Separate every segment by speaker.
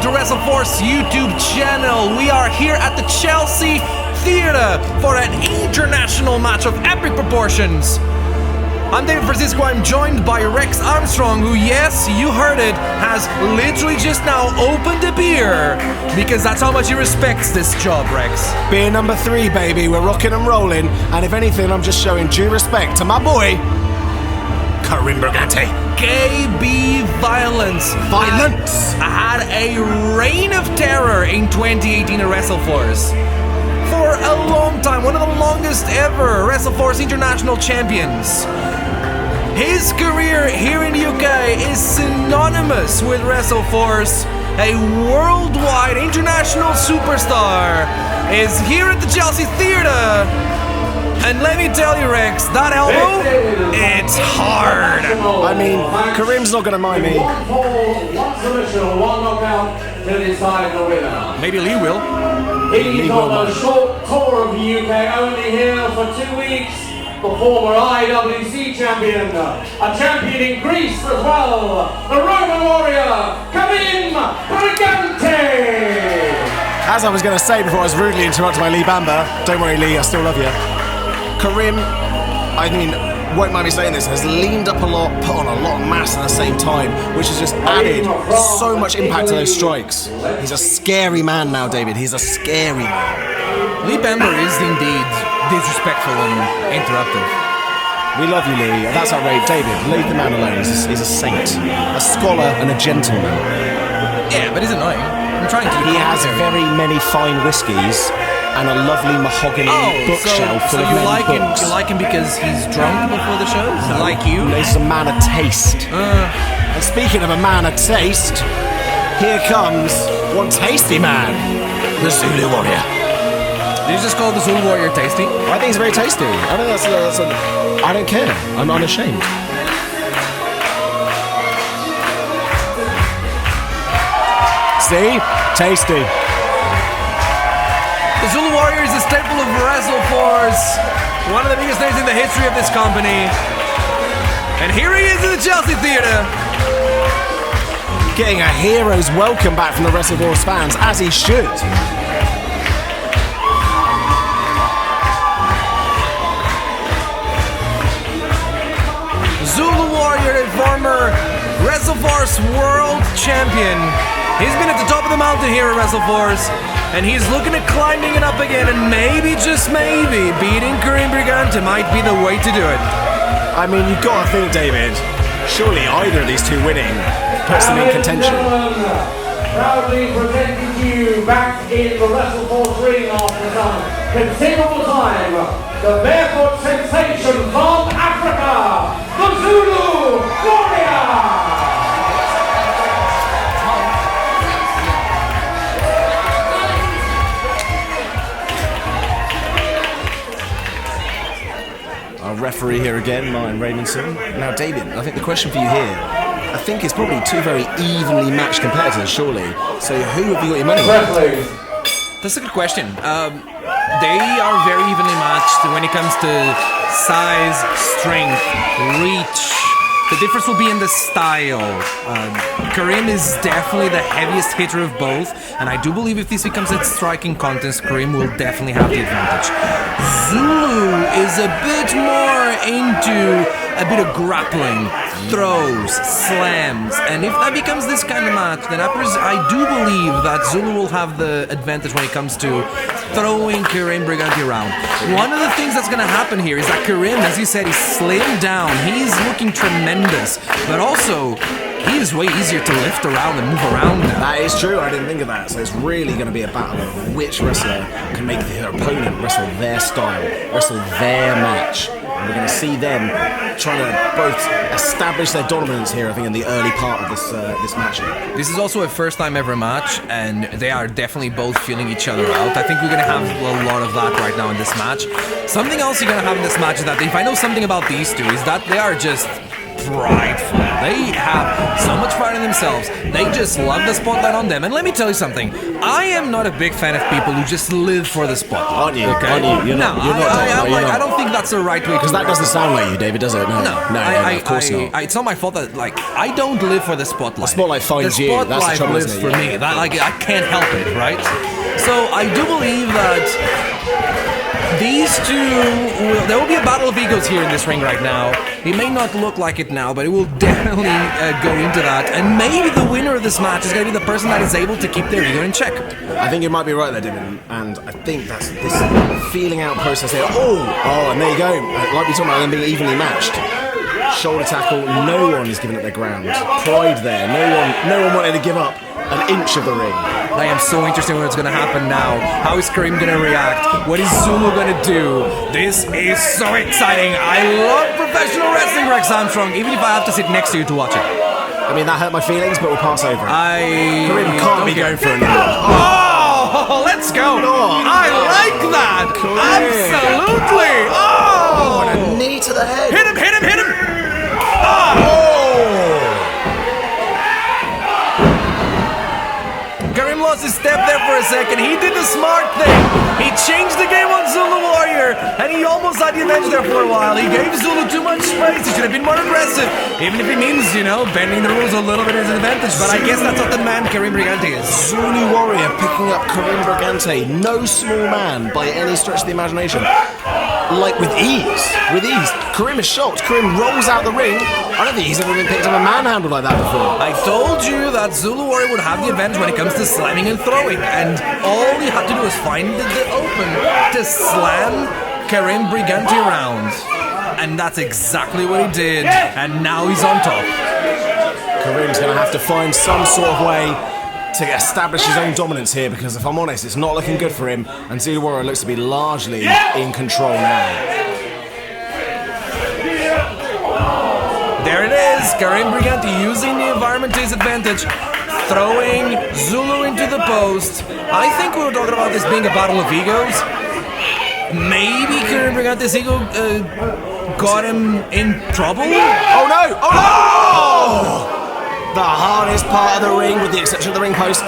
Speaker 1: to WrestleForce YouTube channel. We are here at the Chelsea Theatre for an international match of epic proportions. I'm David Francisco. I'm joined by Rex Armstrong, who, yes, you heard it, has literally just now opened a beer because that's how much he respects this job, Rex.
Speaker 2: Beer number 3, baby. We're rocking and rolling, and if anything, I'm just showing due respect to my boy, Karim Brigante.
Speaker 1: KB Violence. Had a reign of terror in 2018 at WrestleForce. For a long time, one of the longest ever WrestleForce International Champions. His career here in the UK is synonymous with WrestleForce. A worldwide international superstar is here at the Chelsea Theatre. And let me tell you, Rex, that elbow, it's hard.
Speaker 2: I mean, Karim's not going to mind me.
Speaker 3: One fall, one submission, one knockout to decide the winner.
Speaker 1: Maybe Lee will.
Speaker 3: He's on a short tour of the UK, only here for 2 weeks. The former IWC champion, a champion in Greece as well, the Roman warrior, Karim Brigante.
Speaker 2: As I was going to say before I was rudely interrupted by Lee Bamba, don't worry, Lee, I still love you. Karim, I mean, won't mind me saying this, has leaned up a lot, put on a lot of mass at the same time, which has just added so much impact to those strikes. He's a scary man now, David. He's a scary man.
Speaker 1: Lee Bamber is indeed disrespectful and interruptive.
Speaker 2: We love you, Lee. That's our rave. David, leave the man alone. He's a saint, a scholar and a gentleman.
Speaker 1: Yeah, but he's annoying. I'm trying to.
Speaker 2: He has very many fine whiskies and a lovely mahogany bookshelf full of many books.
Speaker 1: You like him because he's drunk before the shows? No, like you?
Speaker 2: He's a man of taste. And speaking of a man of taste, here comes one tasty man, the Zulu warrior.
Speaker 1: Did you just call the Zulu warrior tasty?
Speaker 2: I think he's very tasty. I think I don't care. I'm unashamed. See? Tasty.
Speaker 1: The Zulu Warrior is a staple of WrestleForce, one of the biggest names in the history of this company. And here he is in the Chelsea Theatre.
Speaker 2: Getting a hero's welcome back from the WrestleForce fans, as he should.
Speaker 1: Zulu Warrior, a former WrestleForce World Champion. He's been at the top of the mountain here at WrestleForce, and he's looking at climbing it up again, and maybe, just maybe, beating Karim Brigante might be the way to do it.
Speaker 2: I mean, you've got to think, David, surely either of these two winning puts them in contention.
Speaker 3: Proudly presenting to you back in the WrestleForce ring after some considerable time, the barefoot sensation from Africa, the Zulu Warrior!
Speaker 2: Our referee here again, Martin Raymondson. Now, David, I think the question for you here, I think it's probably two very evenly matched competitors, surely. So who have you got your money on?
Speaker 1: That's a good question. They are very evenly matched when it comes to size, strength, reach. The difference will be in the style. Karim is definitely the heaviest hitter of both, and I do believe if this becomes a striking contest, Karim will definitely have the advantage. Zulu is a bit more into a bit of grappling, throws, slams, and if that becomes this kind of match, then I do believe that Zulu will have the advantage when it comes to throwing Karim Brigante around. One of the things that's going to happen here is that Karim, as you said, is slimmed down. He's looking tremendous, but also he is way easier to lift around and move around now.
Speaker 2: That is true, I didn't think of that. So it's really going to be a battle of which wrestler can make their opponent wrestle their style, wrestle their match. And we're going to see them trying to both establish their dominance here, I think, in the early part of this match.
Speaker 1: This is also a first time ever match, and they are definitely both feeling each other out. I think we're going to have a lot of that right now in this match. Something else you're going to have in this match is that if I know something about these two is that they are just prideful. They have so much pride in themselves. They just love the spotlight on them. And let me tell you something. I am not a big fan of people who just live for the spotlight.
Speaker 2: Aren't you?
Speaker 1: Okay?
Speaker 2: Aren't you? You're not.
Speaker 1: I don't think that's the right way.
Speaker 2: Because that doesn't sound like you, David, does it? No, of course not.
Speaker 1: It's not my fault that I don't live for the spotlight.
Speaker 2: The spotlight finds
Speaker 1: the
Speaker 2: you.
Speaker 1: Spotlight
Speaker 2: That's the trouble,
Speaker 1: lives
Speaker 2: isn't it?
Speaker 1: for me. That I can't help it, right? So I do believe that these two, there will be a battle of egos here in this ring right now. It may not look like it now, but it will definitely go into that. And maybe the winner of this match is going to be the person that is able to keep their ego in check.
Speaker 2: I think you might be right there, David. And I think that's this feeling out process here. Oh, and there you go. Like we talked about them being evenly matched. Shoulder tackle, no one is giving up their ground. Pride there, no one wanted to give up an inch of the ring.
Speaker 1: I am so interested in what's going to happen now. How is Karim going to react? What is Zulu going to do? This is so exciting. I love professional wrestling, Rex Armstrong, even if I have to sit next to you to watch it.
Speaker 2: I mean, that hurt my feelings, but we'll pass over it. Karim can't be going for another one.
Speaker 1: Oh, let's go. I like that. Absolutely. Oh.
Speaker 2: What a knee to the head.
Speaker 1: Hit him. Karim lost his step there for a second. He did the smart thing. He changed the game on Zulu Warrior, and he almost had the advantage there for a while. He gave Zulu too much space. He should have been more aggressive, even if it means, bending the rules a little bit is an advantage. But I guess that's what the man Karim Brigante is.
Speaker 2: Zulu Warrior picking up Karim Brigante. No small man by any stretch of the imagination. Like with ease. Karim is shocked. Karim rolls out the ring. I don't think he's ever been picked up a manhandle like that before.
Speaker 1: I told you that Zulu Warrior would have the advantage when it comes to slamming and throwing, and all he had to do was find the open to slam Karim Brigante around. And that's exactly what he did, and now he's on top.
Speaker 2: Karim's going to have to find some sort of way to establish his own dominance here, because if I'm honest, it's not looking good for him, and Zulu Warrior looks to be largely in control now.
Speaker 1: There it is, Karim Brigante using the environment to his advantage, throwing Zulu into the post. I think we were talking about this being a battle of egos. Maybe Karim Brigante's ego got him in trouble?
Speaker 2: Oh no! Oh! The hardest part of the ring, with the exception of the ring post,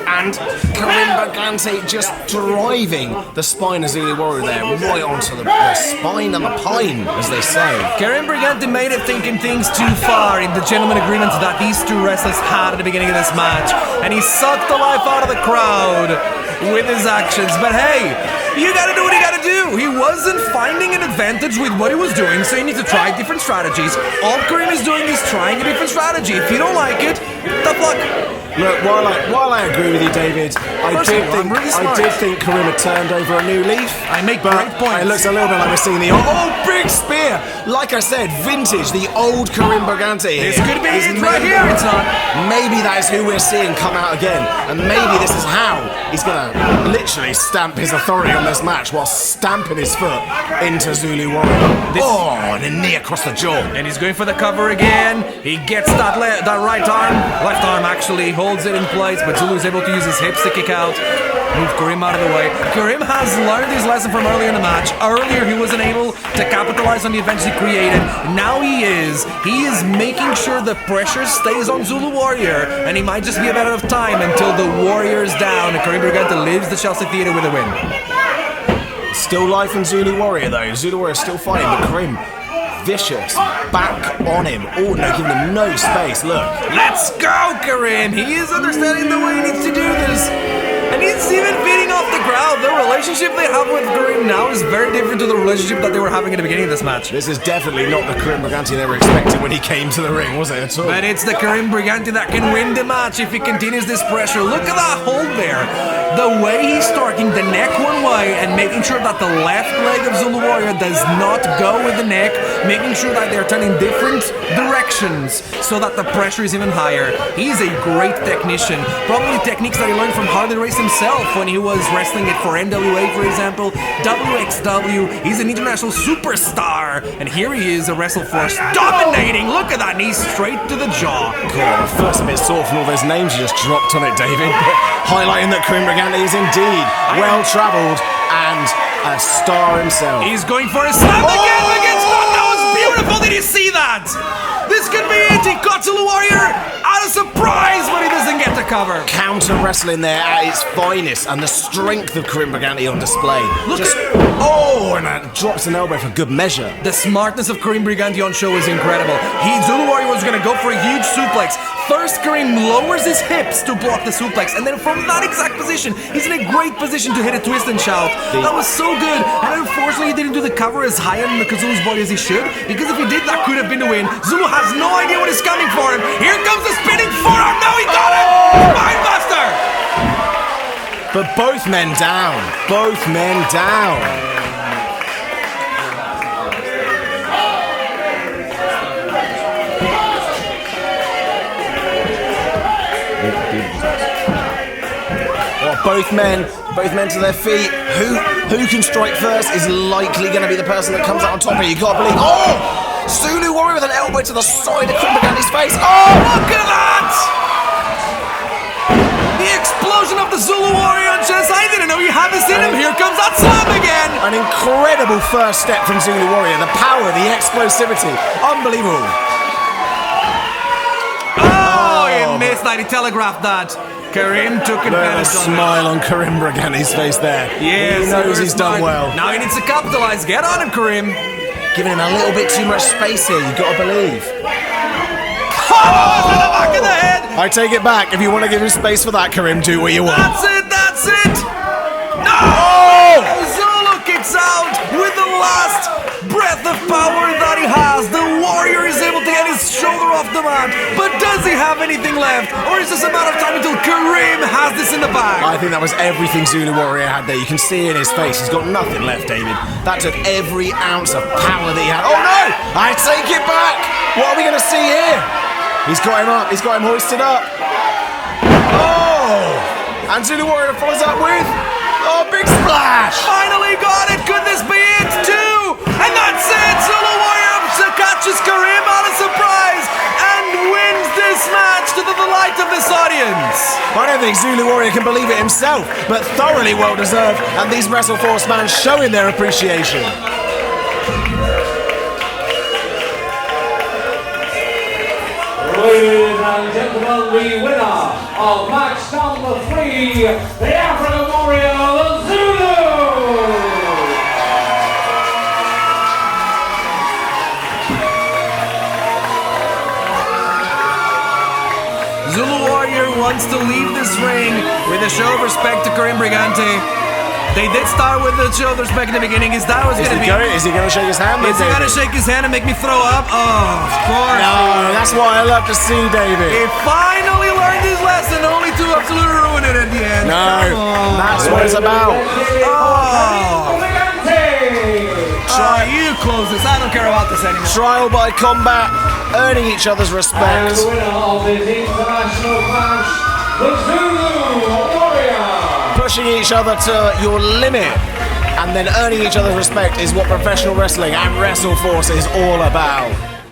Speaker 2: and Karim Brigante just driving the spine of Zulu Warrior there, right onto the spine and the pine, as they say.
Speaker 1: Karim Brigante made it thinking things too far in the gentleman agreements that these two wrestlers had at the beginning of this match, and he sucked the life out of the crowd with his actions. But hey, you gotta do what you gotta do. He wasn't finding an advantage with what he was doing, so you need to try different strategies. All Karim is doing is trying a different strategy. If you don't like it, tough luck.
Speaker 2: Look, while I agree with you, David, I did think Karim had turned over a new leaf.
Speaker 1: I make great points.
Speaker 2: It looks a little bit like we're seeing the big spear. Like I said, vintage, the old Karim Brigante.
Speaker 1: This could be it right here. It's not.
Speaker 2: Maybe that is who we're seeing come out again, and maybe this is how he's gonna literally stamp his authority on this match while stamping his foot into Zulu Warrior. And a knee across the jaw.
Speaker 1: And he's going for the cover again. He gets that right arm, left arm actually, holds it in place, but Zulu's able to use his hips to kick out. Move Karim out of the way. Karim has learned his lesson from earlier in the match. Earlier, he wasn't able to capitalize on the advantage he created. Now he is. He is making sure the pressure stays on Zulu Warrior, and he might just be a matter of time until the Warrior's down and Karim Brigante leaves the Chelsea Theatre with a win.
Speaker 2: Still life in Zulu Warrior though. Zulu Warrior still fighting, but Karim vicious, back on him. Oh no, giving him no space. Look.
Speaker 1: Let's go, Karim. He is understanding the way he needs to do this. And he's even feeding off the crowd. The relationship they have with Karim now is very different to the relationship that they were having at the beginning of this match.
Speaker 2: This is definitely not the Karim Brigante they were expecting when he came to the ring, was it at all?
Speaker 1: But it's the Karim Brigante that can win the match if he continues this pressure. Look at that hold there. The way he's torquing the neck one way and making sure that the left leg of Zulu Warrior does not go with the neck, making sure that they're turning different directions so that the pressure is even higher. He's a great technician. Probably techniques that he learned from Harley Race himself when he was wrestling it for NWA, for example, WXW. He's an international superstar, and here he is, a WrestleForce dominating. Look at that knee straight to the jaw.
Speaker 2: God, first a bit sore from all those names you just dropped on it, David. Highlighting that Karim Brigante is indeed well-travelled and a star himself.
Speaker 1: He's going for a slam again against that. That was beautiful. Did you see that? This could be it. He caught Zulu Warrior out of surprise, but he doesn't get the cover.
Speaker 2: Counter wrestling there at its finest, and the strength of Karim Brigante on display. And that drops an elbow for good measure.
Speaker 1: The smartness of Karim Brigante on show is incredible. Zulu Warrior was going to go for a huge suplex. First, Karim lowers his hips to block the suplex, and then from that exact position, he's in a great position to hit a twist and shout. That was so good, and unfortunately, he didn't do the cover as high on Zulu's body as he should, because if he did, that could have been the win. Zulu has no idea what is coming for him. Here comes the spinning forearm. Now he got it! Spinebuster!
Speaker 2: But both men down. Both men down. Both men to their feet. Who can strike first is likely going to be the person that comes out on top here. You gotta believe. Oh! Zulu Warrior with an elbow to the side of Karim Brigante's face. Oh!
Speaker 1: Look at that! The explosion of the Zulu Warrior on chest. I didn't know you had this in him. Here comes that slam again.
Speaker 2: An incredible first step from Zulu Warrior. The power, the explosivity. Unbelievable.
Speaker 1: Oh, he missed that. He telegraphed that. Karim took advantage
Speaker 2: of it. Smile on Karim Brigante's face there.
Speaker 1: Yes,
Speaker 2: he knows he's done well.
Speaker 1: Now he needs to capitalize. Get on him, Karim.
Speaker 2: Giving him a little bit too much space here, you gotta believe.
Speaker 1: Oh, to the back of the head.
Speaker 2: I take it back. If you want to give him space for that, Karim, do what you want.
Speaker 1: That's it. No!
Speaker 2: Oh!
Speaker 1: Zulu kicks out with the last breath of power that he has. The Warrior is able to get his shoulder off the mat, but does he have anything left? Or is this a matter of time until Karim has this in the bag?
Speaker 2: I think that was everything Zulu Warrior had there. You can see in his face, he's got nothing left, David. That took every ounce of power that he had. Oh no! I take it back! What are we going to see here? He's got him up, he's got him hoisted up. Oh! And Zulu Warrior follows up with... Oh, big splash!
Speaker 1: Finally got it! Could this be it too? And that's it! Zulu Warrior catches Karim out of surprise and wins this match to the delight of this audience.
Speaker 2: I don't think Zulu Warrior can believe it himself, but thoroughly well deserved, and these WrestleForce fans showing their appreciation.
Speaker 3: Ladies and gentlemen, the winner of match number 3, the African Warrior, Zulu!
Speaker 1: Zulu Warrior wants to leave this ring with a show of respect to Karim Brigante. They did start with the show of respect in the beginning. Is he going
Speaker 2: to shake his hand?
Speaker 1: Is he going to shake his hand and make me throw up? Oh, of course.
Speaker 2: No, that's what I love to see, David.
Speaker 1: He finally learned his lesson, only to absolutely ruin it at the end.
Speaker 2: No, that's what it's about.
Speaker 1: Oh. You close this. I don't care about this anymore.
Speaker 2: Trial by combat, earning each other's respect.
Speaker 3: And the winner of this international match, the Zulu Warrior.
Speaker 2: Pushing each other to your limit and then earning each other's respect is what professional wrestling and WrestleForce is all about.